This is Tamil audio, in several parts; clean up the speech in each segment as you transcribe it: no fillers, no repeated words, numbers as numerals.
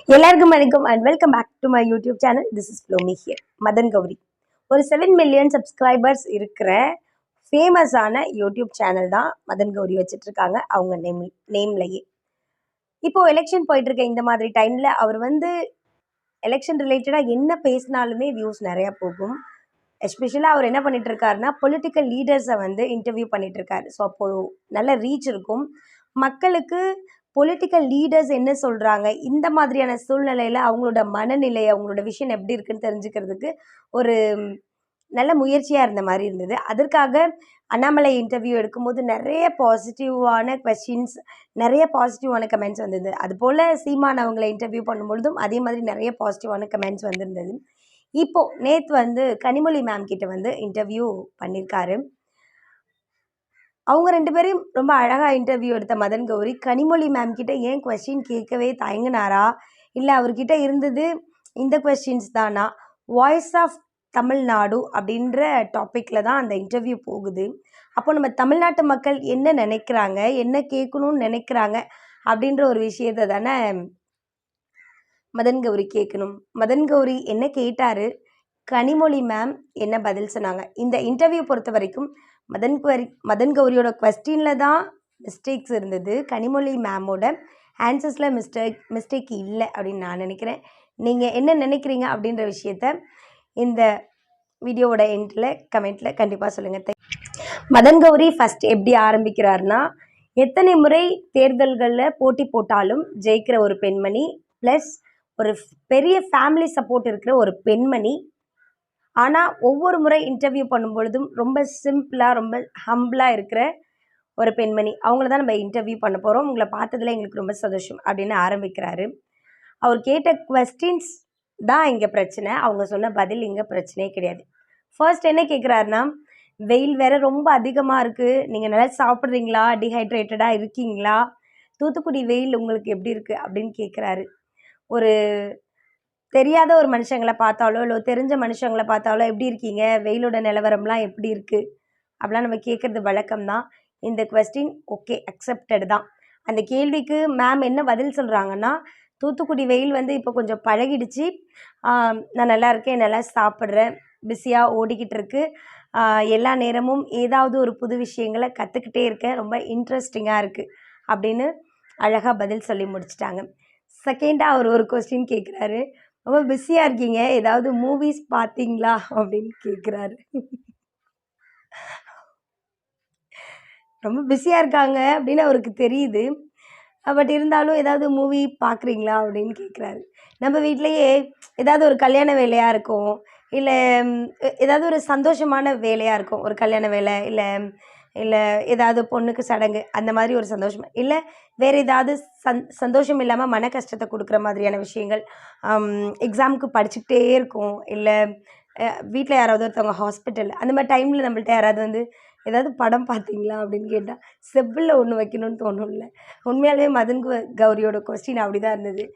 எல்லாருக்கும் வணக்கம் and welcome back to my YouTube channel. This is Flomi here. Madan Gowri ஒரு 7 மில்லியன் சப்ஸ்கிரைபர்ஸ் இருக்கிற ஃபேமஸான யூடியூப் சேனல் தான் மதன் கௌரி வச்சுட்டு இருக்காங்க அவங்க நேம்லயே. இப்போ எலெக்ஷன் போயிட்டு இருக்க இந்த மாதிரி டைம்ல அவர் எலெக்ஷன் ரிலேட்டடாக என்ன பேசினாலுமே வியூஸ் நிறையா போகும். எஸ்பெஷலாக அவர் என்ன பண்ணிட்டு இருக்காருன்னா பொலிட்டிக்கல் லீடர்ஸை இன்டர்வியூ பண்ணிட்டு இருக்காரு. ஸோ அப்போது நல்ல ரீச் இருக்கும். மக்களுக்கு பொலிட்டிக்கல் லீடர்ஸ் என்ன சொல்கிறாங்க, இந்த மாதிரியான சூழ்நிலையில் அவங்களோட மனநிலை, அவங்களோட விஷன் எப்படி இருக்குன்னு தெரிஞ்சுக்கிறதுக்கு ஒரு நல்ல முயற்சியாக இருந்த மாதிரி இருந்தது. அதற்காக அண்ணாமலை இன்டர்வியூ எடுக்கும்போது நிறைய பாசிட்டிவான கொஸ்டின்ஸ், நிறைய பாசிட்டிவான கமெண்ட்ஸ் வந்தது. அதுபோல் சீமான் அவங்கள இன்டர்வியூ பண்ணும்பொழுதும் அதே மாதிரி நிறைய பாசிட்டிவான கமெண்ட்ஸ் வந்திருந்தது. இப்போது நேற்று கனிமொழி மேம் கிட்ட இன்டர்வியூ பண்ணியிருக்காரு. அவங்க 2 பேரையும் ரொம்ப அழகாக இன்டர்வியூ எடுத்த மதன் கௌரி கனிமொழி மேம் கிட்ட ஏன் கொஸ்டின் கேட்கவே தயங்கினாரா, இல்லை அவர்கிட்ட இருந்தது இந்த கொஸ்டின்ஸ் தானா, வாய்ஸ் ஆஃப் தமிழ்நாடு அப்படின்ற டாப்பிக்கில் தான் அந்த இன்டர்வியூ போகுது. அப்போ நம்ம தமிழ்நாட்டு மக்கள் என்ன நினைக்கிறாங்க, என்ன கேட்கணும்னு நினைக்கிறாங்க அப்படின்ற ஒரு விஷயத்தை தானே மதன் கௌரி கேட்கணும். மதன் கௌரி என்ன கேட்டார், கனிமொழி மேம் என்ன பதில் சொன்னாங்க. இந்த இன்டர்வியூ பொறுத்த வரைக்கும் மதன் கௌரியோட கொஸ்டினில் தான் மிஸ்டேக்ஸ் இருந்தது. கனிமொழி மேமோட ஆன்சர்ஸில் மிஸ்டேக் இல்லை அப்படின்னு நான் நினைக்கிறேன். நீங்கள் என்ன நினைக்கிறீங்க அப்படின்ற விஷயத்த இந்த வீடியோவோட எண்டில் கமெண்ட்டில் கண்டிப்பாக சொல்லுங்கள். மதன் கௌரி ஃபஸ்ட் எப்படி ஆரம்பிக்கிறாருன்னா, எத்தனை முறை தேர்தல்களில் போட்டி போட்டாலும் ஜெயிக்கிற ஒரு பெண்மணி, ப்ளஸ் ஒரு பெரிய ஃபேமிலி சப்போர்ட் இருக்கிற ஒரு பெண்மணி. ஆனால் ஒவ்வொரு முறை இன்டர்வியூ பண்ணும் பொழுதும் ரொம்ப சிம்பிளாக, ரொம்ப ஹம்பிளாக இருக்கிற ஒரு பெண்மணி. அவங்கள தான் நம்ம இன்டர்வியூ பண்ண போகிறோம். உங்களை பார்த்ததில் எங்களுக்கு ரொம்ப சந்தோஷம் அப்படின்னு ஆரம்பிக்கிறாரு. அவர் கேட்ட கொஸ்டின்ஸ் தான் இங்கே பிரச்சனை. அவங்க சொன்ன பதில் இங்கே பிரச்சனையே கிடையாது. ஃபர்ஸ்ட் என்ன கேட்குறாருன்னா, வெயில் வேறு ரொம்ப அதிகமாக இருக்குது, நீங்கள் நல்லா சாப்பிட்றீங்களா, டீஹைட்ரேட்டடாக இருக்கீங்களா, தூத்துக்குடி வெயில் உங்களுக்கு எப்படி இருக்குது அப்படின்னு கேட்குறாரு. ஒரு தெரியாத ஒரு மனுஷங்களை பார்த்தாலோ, இல்லை தெரிஞ்ச மனுஷங்களை பார்த்தாலோ, எப்படி இருக்கீங்க, வெயிலோட நிலவரம்லாம் எப்படி இருக்குது அப்படிலாம் நம்ம கேட்குறது வழக்கம்தான். இந்த கொஸ்டின் ஓகே, அக்செப்டட் தான். அந்த கேள்விக்கு மேம் என்ன பதில் சொல்கிறாங்கன்னா, தூத்துக்குடி வெயில் இப்போ கொஞ்சம் பழகிடுச்சு, நான் நல்லா இருக்கேன், நல்லா சாப்பிட்றேன், பிஸியாக ஓடிக்கிட்டு இருக்கு, எல்லா நேரமும் ஏதாவது ஒரு புது விஷயங்களை கற்றுக்கிட்டே இருக்கேன், ரொம்ப இன்ட்ரெஸ்டிங்காக இருக்குது அப்படின்னு அழகாக பதில் சொல்லி முடிச்சிட்டாங்க. செகண்டாக அவர் ஒரு கொஸ்டின் கேட்குறாரு, ரொம்ப பிஸியாக இருக்கீங்க, ஏதாவது மூவிஸ் பார்த்தீங்களா அப்படின்னு கேட்குறாரு. ரொம்ப பிஸியாக இருக்காங்க அப்படின்னு அவருக்கு தெரியுது. பட் இருந்தாலும் ஏதாவது மூவி பார்க்குறீங்களா அப்படின்னு கேட்குறாரு. நம்ம வீட்டிலையே ஏதாவது ஒரு கல்யாண வேலையாக இருக்கும், இல்லை ஏதாவது ஒரு சந்தோஷமான வேலையாக இருக்கும், ஒரு கல்யாண வேலை, இல்லை இல்லை ஏதாவது பொண்ணுக்கு சடங்கு, அந்த மாதிரி ஒரு சந்தோஷம், இல்லை வேறு ஏதாவது சந்தோஷம் இல்லாமல் மன கஷ்டத்தை கொடுக்குற மாதிரியான விஷயங்கள், எக்ஸாமுக்கு படிச்சுக்கிட்டே இருக்கும், இல்லை வீட்டில் யாராவது ஒருத்தவங்க ஹாஸ்பிட்டல், அந்த மாதிரி டைமில் நம்மள்ட்ட யாராவது ஏதாவது படம் பார்த்தீங்களா அப்படின்னு கேட்டால் செவ்வில் ஒன்று வைக்கணும்னு தோணும்ல. உண்மையாலுமே மதன் கௌரியோட கொஸ்டின் அப்படி தான் இருந்தது.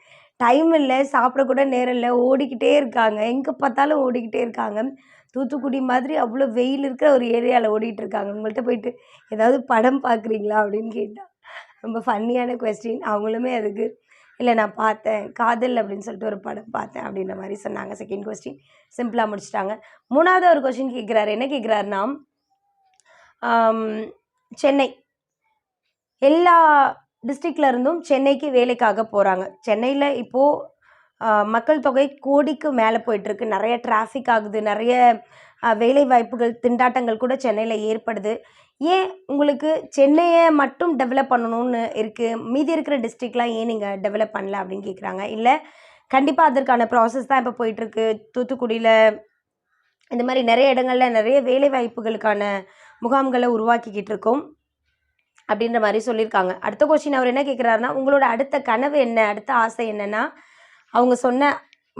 டைம் இல்லை, சாப்பிடக்கூட நேரம் இல்லை, ஓடிக்கிட்டே இருக்காங்க, எங்கே பார்த்தாலும் ஓடிக்கிட்டே இருக்காங்க. தூத்துக்குடி மாதிரி அவ்வளோ வெயில் இருக்கிற ஒரு ஏரியாவில் ஓடிட்டு இருக்காங்க. உங்கள்கிட்ட போயிட்டு ஏதாவது படம் பார்க்குறீங்களா அப்படின்னு கேட்டால் ரொம்ப ஃபன்னியான கொஸ்டின். அவங்களுமே அதுக்கு இல்லை நான் பார்த்தேன், காதல் அப்படின்னு சொல்லிட்டு ஒரு படம் பார்த்தேன் அப்படின்ற மாதிரி சொன்னாங்க. செகண்ட் கொஸ்டின் சிம்பிளாக முடிச்சிட்டாங்க. மூணாவது ஒரு கொஸ்டின் கேட்குறாரு. என்ன கேட்குறாருன்னா, சென்னை எல்லா டிஸ்ட்ரிக்ட்ல இருந்தும் சென்னைக்கு வேலைக்காக போகிறாங்க. சென்னையில் இப்போது மக்கள் தொகை கோடிக்கு மேலே போயிட்டுருக்கு, நிறைய டிராஃபிக் ஆகுது, நிறைய வேலை வாய்ப்புகள் திண்டாட்டங்கள் கூட சென்னையில் ஏற்படுது. ஏன் உங்களுக்கு சென்னையை மட்டும் டெவலப் பண்ணணும்னு இருக்குது, மீதி இருக்கிற டிஸ்ட்ரிக்ட்லாம் ஏன் நீங்கள் டெவலப் பண்ணல அப்படின்னு கேட்குறாங்க. இல்லை, கண்டிப்பாக அதற்கான ப்ராசஸ் தான் இப்போ போயிட்டுருக்கு. தூத்துக்குடியில் இந்த மாதிரி நிறைய இடங்களில் நிறைய வேலை வாய்ப்புகளுக்கான முகாம்களை உருவாக்கிக்கிட்டு இருக்கோம் அப்படின்ற மாதிரி சொல்லியிருக்காங்க. அடுத்த கொஸ்டின் அவர் என்ன கேட்குறாருன்னா, உங்களோட அடுத்த கனவு என்ன, அடுத்த ஆசை என்னென்னா, அவங்க சொன்ன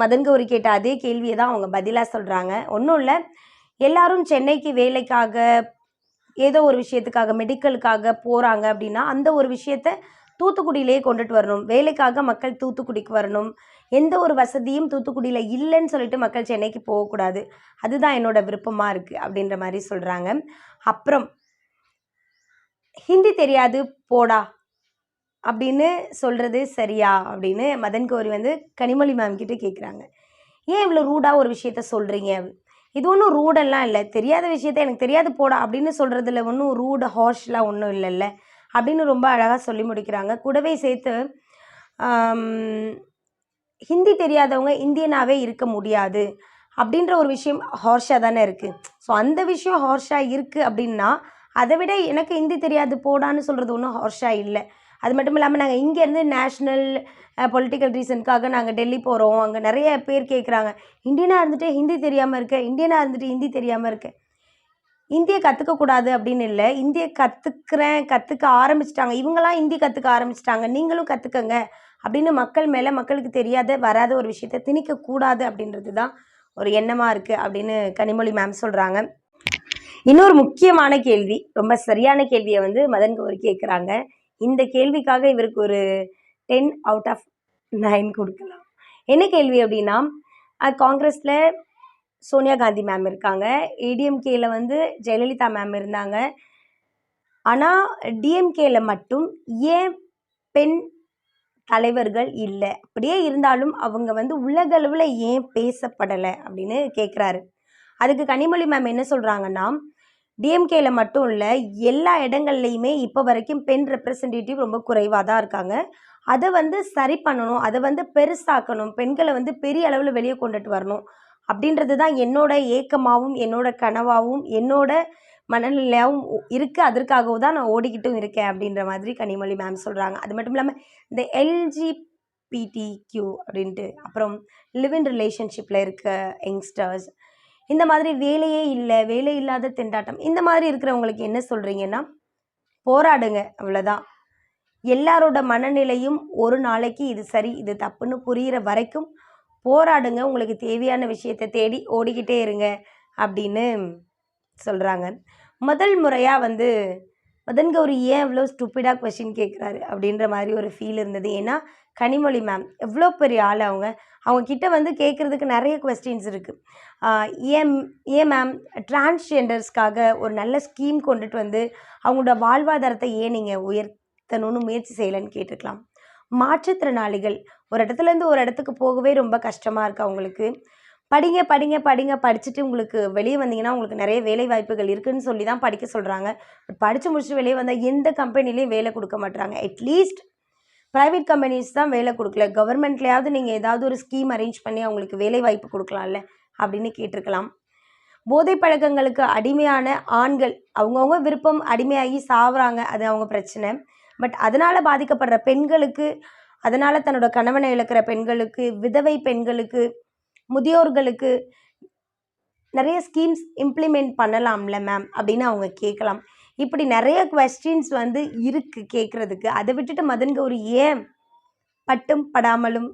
மதன் கௌரி கேட்ட அதே கேள்வியை தான் அவங்க பதிலாக சொல்கிறாங்க. ஒன்றும் இல்லை, எல்லாரும் சென்னைக்கு வேலைக்காக, ஏதோ ஒரு விஷயத்துக்காக, மெடிக்கலுக்காக போகிறாங்க அப்படின்னா அந்த ஒரு விஷயத்தை தூத்துக்குடியிலே கொண்டுட்டு வரணும், வேலைக்காக மக்கள் தூத்துக்குடிக்கு வரணும், எந்த ஒரு வசதியும் தூத்துக்குடியில் இல்லைன்னு சொல்லிட்டு மக்கள் சென்னைக்கு போகக்கூடாது, அதுதான் என்னோட விருப்பமாக இருக்குது அப்படின்ற மாதிரி சொல்கிறாங்க. அப்புறம் ஹிந்தி தெரியாது போடா அப்படின்னு சொல்கிறது சரியா அப்படின்னு மதன் கௌரி வந்து கனிமொழி மேம் கிட்ட கேட்குறாங்க. ஏன் இவ்வளோ ரூடாக ஒரு விஷயத்த சொல்கிறீங்க? இது ஒன்றும் ரூடெல்லாம் இல்லை, தெரியாத விஷயத்த எனக்கு தெரியாது போடா அப்படின்னு சொல்கிறதுல ஒன்றும் ரூடு ஹார்ஷ்லாம் ஒன்றும் இல்லைல்ல அப்படின்னு ரொம்ப அழகாக சொல்லி முடிக்கிறாங்க. கூடவே சேர்த்து ஹிந்தி தெரியாதவங்க இந்தியனாகவே இருக்க முடியாது அப்படின்ற ஒரு விஷயம் ஹார்ஷாக தானே இருக்குது. ஸோ அந்த விஷயம் ஹார்ஷாக இருக்குது அப்படின்னா அதை விட எனக்கு ஹிந்தி தெரியாது போடான்னு சொல்கிறது ஒன்றும் ஹார்ஷாக இல்லை. அது மட்டும் இல்லாமல் நாங்கள் இங்கேருந்து நேஷ்னல் பொலிட்டிக்கல் ரீசனுக்காக நாங்கள் டெல்லி போகிறோம். அங்கே நிறைய பேர் கேட்குறாங்க, இந்தியனாக இருந்துட்டு ஹிந்தி தெரியாமல் இருக்க, இந்தியனாக இருந்துட்டு ஹிந்தி தெரியாமல் இருக்க. இந்தியை கற்றுக்கக்கூடாது அப்படின்னு இல்லை, இந்தியை கற்றுக்க ஆரம்பிச்சிட்டாங்க, இவங்களாம் ஹிந்தி கற்றுக்க ஆரம்பிச்சிட்டாங்க, நீங்களும் கற்றுக்கங்க அப்படின்னு மக்கள் மேலே மக்களுக்கு தெரியாத வராத ஒரு விஷயத்தை திணிக்கக்கூடாது அப்படின்றது தான் ஒரு எண்ணமாக இருக்குது அப்படின்னு கனிமொழி மேம் சொல்கிறாங்க. இன்னொரு முக்கியமான கேள்வி, ரொம்ப சரியான கேள்வியை வந்து மதன் கௌரி கேட்குறாங்க. இந்த கேள்விக்காக இவருக்கு ஒரு 10 out of 9 கொடுக்கலாம். என்ன கேள்வி அப்படின்னா, காங்கிரஸில் சோனியா காந்தி மேம் இருக்காங்க, ஏடிஎம்கேல வந்து ஜெயலலிதா மேம் இருந்தாங்க. ஆனால் டிஎம்கேல மட்டும் ஏன் பெண் தலைவர்கள் இல்லை? அப்படியே இருந்தாலும் அவங்க வந்து உலகளவில் ஏன் பேசப்படலை அப்படின்னு கேட்குறாரு. அதுக்கு கனிமொழி மேம் என்ன சொல்கிறாங்கன்னா, டிஎம்கேல மட்டும் இல்லை, எல்லா இடங்கள்லையுமே இப்போ வரைக்கும் பெண் ரெப்ரசன்டேட்டிவ் ரொம்ப குறைவாக தான் இருக்காங்க. அதை வந்து சரி பண்ணணும், அதை வந்து பெருசாக்கணும், பெண்களை வந்து பெரிய அளவில் வெளியே கொண்டுட்டு வரணும் அப்படின்றது தான் என்னோட ஏக்கமாகவும் என்னோட கனவாகவும் என்னோட மனநிலையாகவும் இருக்குது. அதற்காகவும் தான் நான் ஓடிக்கிட்டும் இருக்கேன் அப்படின்ற மாதிரி கனிமொழி மேம் சொல்கிறாங்க. அது மட்டும் இல்லாமல் இந்த எல்ஜிபிடிக்யூ அப்படின்ட்டு, அப்புறம் லிவ் இன் ரிலேஷன்ஷிப்பில் இருக்க யங்ஸ்டர்ஸ், இந்த மாதிரி வேலையே இல்லை, வேலை இல்லாத திண்டாட்டம், இந்த மாதிரி இருக்கிறவங்களுக்கு என்ன சொல்கிறீங்கன்னா, போராடுங்க, அவ்வளோதான். எல்லாரோட மனநிலையும் ஒரு நாளைக்கு இது சரி இது தப்புன்னு புரிகிற வரைக்கும் போராடுங்க, உங்களுக்கு தேவையான விஷயத்தை தேடி ஓடிக்கிட்டே இருங்க அப்படின்னு சொல்கிறாங்க. முதல் முறையாக வந்து மதன் கௌரி ஏன் எவ்வளோ ஸ்டூப்பிடாக கொஷின் கேட்குறாரு அப்படின்ற மாதிரி ஒரு ஃபீல் இருந்தது. ஏன்னா கனிமொழி மேம் எவ்வளோ பெரிய ஆள், அவங்க கிட்ட வந்து கேட்குறதுக்கு நிறைய கொஸ்டின்ஸ் இருக்குது. ஏன் மேம் டிரான்ஸ்ஜெண்டர்ஸ்க்காக ஒரு நல்ல ஸ்கீம் கொண்டுட்டு வந்து அவங்களோட வாழ்வாதாரத்தை ஏன் நீங்கள் உயர்த்தணும்னு முயற்சி செய்யலைன்னு கேட்டுக்கலாம். மாற்றுத்திறனாளிகள் ஒரு இடத்துலேருந்து ஒரு இடத்துக்கு போகவே ரொம்ப கஷ்டமாக இருக்குது அவங்களுக்கு. படிங்க படிங்க படிங்க, படிச்சுட்டு உங்களுக்கு வெளியே வந்தீங்கன்னா உங்களுக்கு நிறைய வேலை வாய்ப்புகள் இருக்குதுன்னு சொல்லி தான் படிக்க சொல்கிறாங்க. படித்து முடிச்சுட்டு வெளியே வந்தால் எந்த கம்பெனிலையும் வேலை கொடுக்க மாட்டுறாங்க. அட்லீஸ்ட் ப்ரைவேட் கம்பெனிஸ் தான் வேலை கொடுக்கல, கவர்மெண்ட்லேயாவது நீங்கள் ஏதாவது ஒரு ஸ்கீம் அரேஞ்ச் பண்ணி அவங்களுக்கு வேலை வாய்ப்பு கொடுக்கலாம்ல அப்படின்னு கேட்டிருக்கலாம். போதை பழக்கங்களுக்கு அடிமையான ஆண்கள் அவங்கவுங்க விருப்பம் அடிமையாகி சாவுறாங்க, அது அவங்க பிரச்சனை. பட் அதனால் பாதிக்கப்படுற பெண்களுக்கு, அதனால் தன்னோட கணவனை இழக்கிற பெண்களுக்கு, விதவை பெண்களுக்கு, முதியோர்களுக்கு நிறைய ஸ்கீம்ஸ் இம்ப்ளிமெண்ட் பண்ணலாம்ல மேம் அப்படின்னு அவங்க கேட்கலாம். இப்படி நிறைய கொஸ்டின்ஸ் வந்து இருக்குது கேட்குறதுக்கு. அதை விட்டுட்டு மதன் கௌரி ஏன் பட்டும் படாமலும்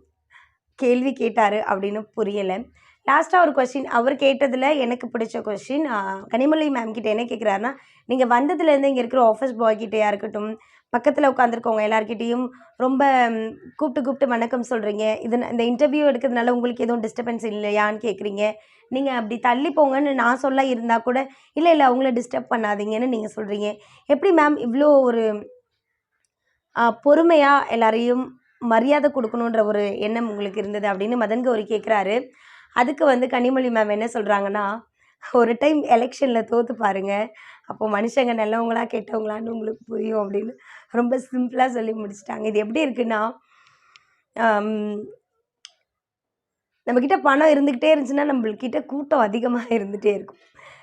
கேள்வி கேட்டார் அப்படின்னு புரியலை. லாஸ்ட்டாக ஒரு கொஸ்டின் அவர் கேட்டதில் எனக்கு பிடிச்ச கொஸ்டின், கனிமொழி மேம் கிட்ட என்ன கேட்குறாருன்னா, நீங்கள் வந்ததுலேருந்து இங்கே இருக்கிற ஆஃபீஸ் பாய்கிட்டையா இருக்கட்டும், பக்கத்தில் உட்காந்துருக்கவங்க எல்லாருக்கிட்டையும் ரொம்ப கூப்பிட்டு வணக்கம் சொல்கிறீங்க. இந்த இன்டர்வியூ எடுக்கிறதுனால உங்களுக்கு எதுவும் டிஸ்டர்பன்ஸ் இல்லையான்னு கேட்குறீங்க. நீங்கள் அப்படி தள்ளி போங்கன்னு நான் சொல்ல இருந்தால் கூட இல்லை அவங்கள டிஸ்டர்ப் பண்ணாதீங்கன்னு நீங்கள் சொல்கிறீங்க. எப்படி மேம் இவ்வளோ ஒரு பொறுமையாக எல்லாரையும் மரியாதை கொடுக்கணுன்ற ஒரு எண்ணம் உங்களுக்கு இருந்தது அப்படின்னு மதன் கௌரி கேட்குறாரு. அதுக்கு வந்து கனிமொழி மேம் என்ன சொல்கிறாங்கன்னா, ஒரு டைம் எலெக்ஷனில் தோற்று பாருங்கள், அப்போது மனுஷங்க நல்லவங்களா கெட்டவங்களான்னு உங்களுக்கு புரியும் அப்படின்னு ரொம்ப சிம்பிளாக சொல்லி முடிச்சிட்டாங்க. இது எப்படி இருக்குன்னா, நம்மக்கிட்ட பணம் இருந்துக்கிட்டே இருந்துச்சுன்னா நம்மள்கிட்ட கூட்டம் அதிகமாக இருந்துகிட்டே இருக்கும்.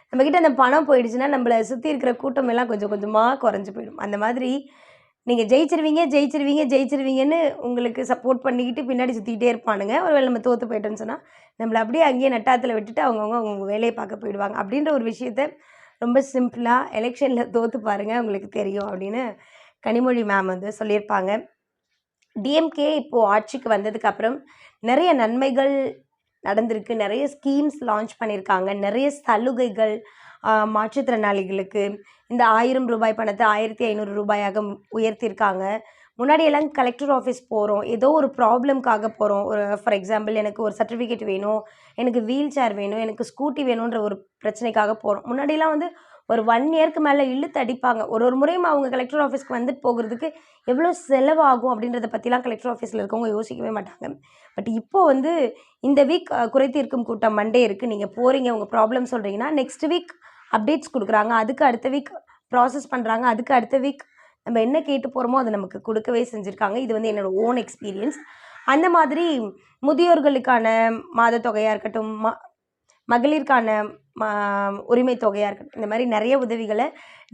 நம்மக்கிட்ட அந்த பணம் போயிடுச்சுன்னா நம்மளை சுற்றி இருக்கிற கூட்டம் எல்லாம் கொஞ்சம் கொஞ்சமாக குறைஞ்சி போயிடும். அந்த மாதிரி நீங்கள் ஜெயிச்சிருவீங்கன்னு உங்களுக்கு சப்போர்ட் பண்ணிக்கிட்டு பின்னாடி சுற்றிக்கிட்டே இருப்பானுங்க. ஒருவேளை நம்ம தோற்று போயிட்டோன்னு சொன்னால் நம்மளை அப்படியே அங்கேயே நட்டாத்தில் விட்டுட்டு அவங்க வேலையை பார்க்க போயிடுவாங்க. அப்படின்ற ஒரு விஷயத்த ரொம்ப சிம்பிளாக எலெக்ஷனில் தோற்று பாருங்கள் உங்களுக்கு தெரியும் அப்படின்னு கனிமொழி மேம் வந்து சொல்லியிருப்பாங்க. டிஎம்கே இப்போது ஆட்சிக்கு வந்ததுக்கப்புறம் நிறைய நன்மைகள் நடந்திருக்கு, நிறைய ஸ்கீம்ஸ் லான்ச் பண்ணியிருக்காங்க, நிறைய சலுகைகள் மாற்றுத்திறனாளிகளுக்கு இந்த 1000 ரூபாய் பணத்தை 1500 ரூபாயாக உயர்த்தியிருக்காங்க. முன்னாடியெல்லாம் கலெக்டர் ஆஃபீஸ் போகிறோம், ஏதோ ஒரு ப்ராப்ளம்காக போகிறோம். ஒரு ஃபார் எக்ஸாம்பிள் எனக்கு ஒரு சர்டிஃபிகேட் வேணும், எனக்கு வீல் சேர் வேணும், எனக்கு ஸ்கூட்டி வேணுன்ற ஒரு பிரச்சனைக்காக போகிறோம். முன்னாடியெல்லாம் வந்து ஒரு 1 இயர்க்கு மேலே இழுத்து அடிப்பாங்க. ஒரு முறையும் அவங்க கலெக்டர் ஆஃபீஸ்க்கு வந்துட்டு போகிறதுக்கு எவ்வளோ செலவாகும் அப்படின்றத பற்றிலாம் கலெக்டர் ஆஃபீஸில் இருக்கவங்க யோசிக்கவே மாட்டாங்க. பட் இப்போது வந்து இந்த வீக் குறைதீர்க்கும் கூட்டம் மண்டே இருக்குது, நீங்கள் போகிறீங்க, உங்கள் ப்ராப்ளம் சொல்கிறீங்கன்னா நெக்ஸ்ட் வீக் அப்டேட்ஸ் கொடுக்குறாங்க, அதுக்கு அடுத்த வீக் ப்ராசஸ் பண்ணுறாங்க, அதுக்கு அடுத்த வீக் நம்ம என்ன கேட்டு போகிறோமோ அதை நமக்கு கொடுக்கவே செஞ்சுருக்காங்க. இது வந்து என்னோடய ஓன் எக்ஸ்பீரியன்ஸ். அந்த மாதிரி முதியோர்களுக்கான மாத தொகையாக இருக்கட்டும், மகளிருக்கான உரிமை தொகையாக இருக்கட்டும், இந்த மாதிரி நிறைய உதவிகளை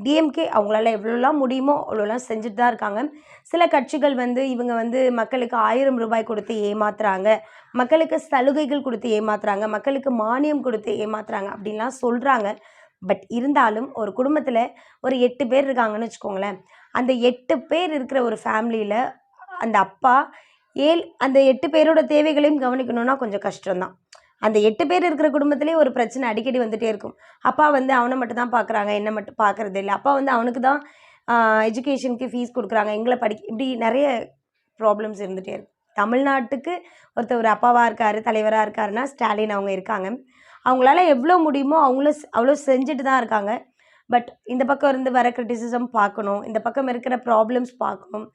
டிஎம்கே அவங்களால எவ்வளோலாம் முடியுமோ அவ்வளோலாம் செஞ்சுட்டு தான் இருக்காங்க. சில கட்சிகள் வந்து இவங்க வந்து மக்களுக்கு 1000 ரூபாய் கொடுத்து ஏமாத்துறாங்க, மக்களுக்கு சலுகைகள் கொடுத்து ஏமாத்துறாங்க, மக்களுக்கு மானியம் கொடுத்து ஏமாத்துறாங்க அப்படின்லாம் சொல்கிறாங்க. பட் இருந்தாலும் ஒரு குடும்பத்தில் ஒரு 8 பேர் இருக்காங்கன்னு வச்சுக்கோங்களேன். அந்த 8 பேர் இருக்கிற ஒரு ஃபேமிலியில் அந்த அப்பா அந்த 8 பேரோட தேவைகளையும் கவனிக்கணும்னா கொஞ்சம் கஷ்டம்தான். அந்த 8 பேர் இருக்கிற குடும்பத்திலே ஒரு பிரச்சனை அடிக்கடி வந்துகிட்டே இருக்கும். அப்பா வந்து அவனை மட்டும் தான் பார்க்குறாங்க, என்னை மட்டும் பார்க்குறது இல்லை. அப்பா வந்து அவனுக்கு தான் எஜுகேஷனுக்கு ஃபீஸ் கொடுக்குறாங்க, எங்களை இப்படி நிறைய ப்ராப்ளம்ஸ் இருந்துகிட்டே இருக்கும். தமிழ்நாட்டுக்கு ஒரு அப்பாவாக இருக்கார், தலைவராக இருக்காருன்னா ஸ்டாலின் அவங்க இருக்காங்க. அவங்களால எவ்வளோ முடியுமோ அவ்வளோ செஞ்சுட்டு தான் இருக்காங்க. பட் இந்த பக்கம் இருந்து வர கிரிட்டிசிசம் பார்க்கணும், இந்த பக்கம் இருக்கிற ப்ராப்ளம்ஸ் பார்க்கணும்.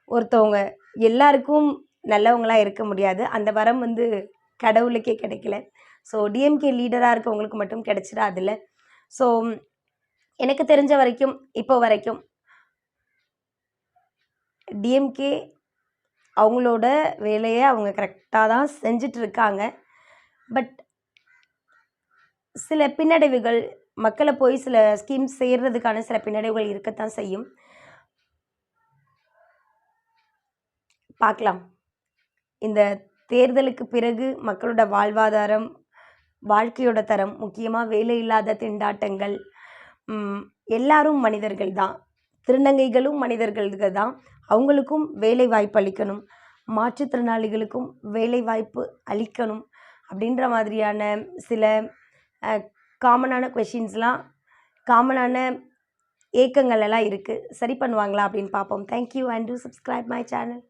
ஒருத்தவங்க எல்லாருக்கும் நல்லவங்களாக இருக்க முடியாது, அந்த வரம் வந்து கடவுளுக்கே கிடைக்கல. ஸோ டிஎம்கே லீடராக இருக்கவங்களுக்கு மட்டும் கிடைச்சிடாதுல்ல. ஸோ எனக்கு தெரிஞ்ச வரைக்கும் இப்போ வரைக்கும் டிஎம்கே அவங்களோட வேலையை அவங்க கரெக்டாக தான் செஞ்சிட்ருக்காங்க. பட் சில பின்னடைவுகள், மக்களை போய் சில ஸ்கீம்ஸ் சேர்றதுக்கான சில பின்னடைவுகள் இருக்கத்தான் செய்யும். பார்க்கலாம். இந்த தேர்தலுக்கு பிறகு மக்களோட வாழ்வாதாரம், வாழ்க்கையோட தரம், முக்கியமாக வேலை இல்லாத திண்டாட்டங்கள், எல்லாரும் மனிதர்கள் தான், திருநங்கைகளும் மனிதர்களுக்கு தான், அவங்களுக்கும் வேலை வாய்ப்பு அளிக்கணும், மாற்றுத்திறனாளிகளுக்கும் வேலை வாய்ப்பு அளிக்கணும் அப்படின்ற மாதிரியான சில காமனான கொஷின்ஸ்லாம், காமனான ஏக்கங்கள் எல்லாம் இருக்குது. சரி பண்ணுவாங்களா அப்படின்னு பார்ப்போம். Thank you and two subscribe my channel.